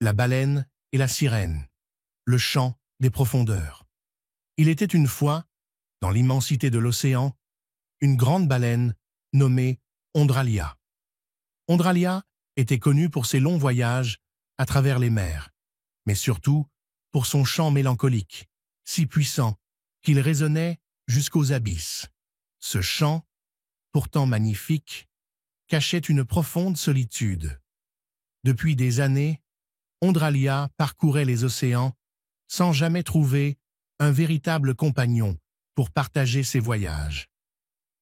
La baleine et la sirène, le chant des profondeurs. Il était une fois, dans l'immensité de l'océan, une grande baleine nommée Ondralia. Ondralia était connue pour ses longs voyages à travers les mers, mais surtout pour son chant mélancolique, si puissant qu'il résonnait jusqu'aux abysses. Ce chant, pourtant magnifique, cachait une profonde solitude. Depuis des années, Ondralia parcourait les océans sans jamais trouver un véritable compagnon pour partager ses voyages.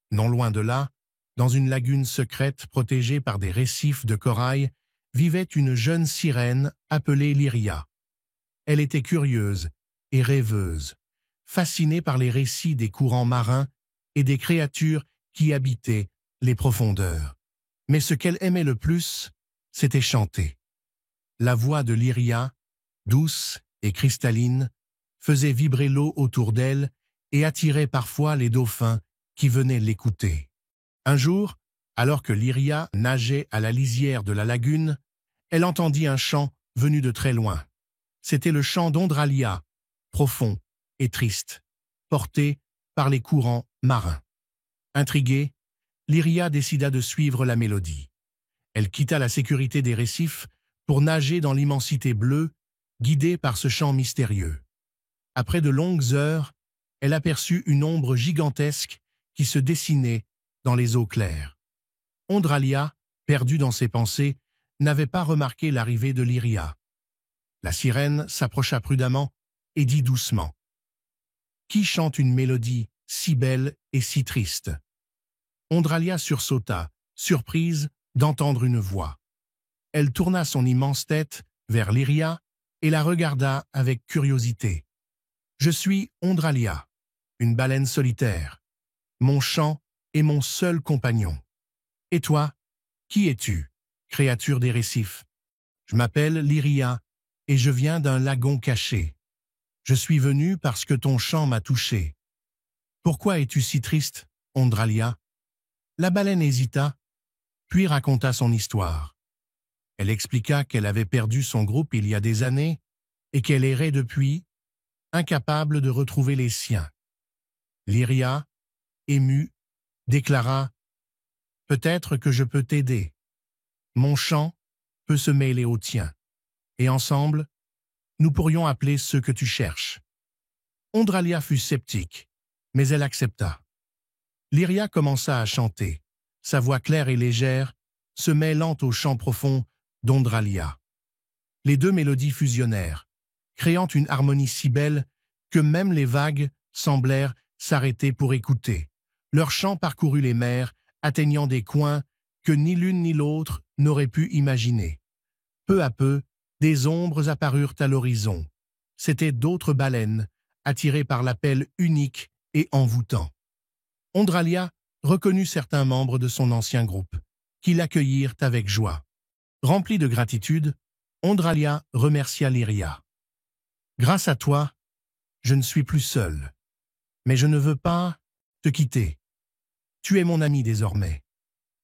Non loin de là, dans une lagune secrète protégée par des récifs de corail, vivait une jeune sirène appelée Lyria. Elle était curieuse et rêveuse, fascinée par les récits des courants marins et des créatures qui habitaient les profondeurs. Mais ce qu'elle aimait le plus, c'était chanter. La voix de Lyria, douce et cristalline, faisait vibrer l'eau autour d'elle et attirait parfois les dauphins qui venaient l'écouter. Un jour, alors que Lyria nageait à la lisière de la lagune, elle entendit un chant venu de très loin. C'était le chant d'Ondralia, profond et triste, porté par les courants marins. Intriguée, Lyria décida de suivre la mélodie. Elle quitta la sécurité des récifs pour nager dans l'immensité bleue, guidée par ce chant mystérieux. Après de longues heures, elle aperçut une ombre gigantesque qui se dessinait dans les eaux claires. Ondralia, perdue dans ses pensées, n'avait pas remarqué l'arrivée de Lyria. La sirène s'approcha prudemment et dit doucement : « Qui chante une mélodie si belle et si triste ?» Ondralia sursauta, surprise d'entendre une voix. Elle tourna son immense tête vers Lyria et la regarda avec curiosité. « Je suis Ondralia, une baleine solitaire. Mon chant est mon seul compagnon. Et toi, qui es-tu, créature des récifs ? Je m'appelle Lyria et je viens d'un lagon caché. Je suis venu parce que ton chant m'a touché. Pourquoi es-tu si triste, Ondralia ?» La baleine hésita, puis raconta son histoire. Elle expliqua qu'elle avait perdu son groupe il y a des années et qu'elle errait depuis, incapable de retrouver les siens. Lyria, émue, déclara : « Peut-être que je peux t'aider. Mon chant peut se mêler au tien, et ensemble, nous pourrions appeler ceux que tu cherches. » Ondralia fut sceptique, mais elle accepta. Lyria commença à chanter, sa voix claire et légère, se mêlant au chant profond d'Ondralia. Les deux mélodies fusionnèrent, créant une harmonie si belle que même les vagues semblèrent s'arrêter pour écouter. Leur chant parcourut les mers, atteignant des coins que ni l'une ni l'autre n'auraient pu imaginer. Peu à peu, des ombres apparurent à l'horizon. C'étaient d'autres baleines, attirées par l'appel unique et envoûtant. Ondralia reconnut certains membres de son ancien groupe, qui l'accueillirent avec joie. Remplie de gratitude, Ondralia remercia Lyria. « Grâce à toi, je ne suis plus seule. Mais je ne veux pas te quitter. Tu es mon ami désormais. »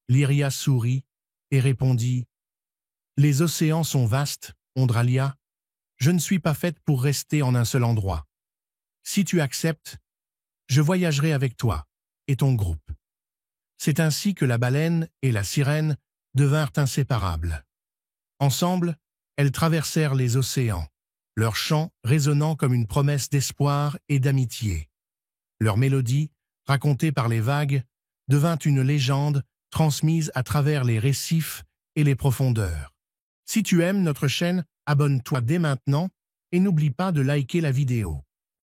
Lyria sourit et répondit : « Les océans sont vastes, Ondralia. Je ne suis pas faite pour rester en un seul endroit. Si tu acceptes, je voyagerai avec toi et ton groupe. » C'est ainsi que la baleine et la sirène devinrent inséparables. Ensemble, elles traversèrent les océans, leur chant résonnant comme une promesse d'espoir et d'amitié. Leur mélodie, racontée par les vagues, devint une légende transmise à travers les récifs et les profondeurs. Si tu aimes notre chaîne, abonne-toi dès maintenant et n'oublie pas de liker la vidéo.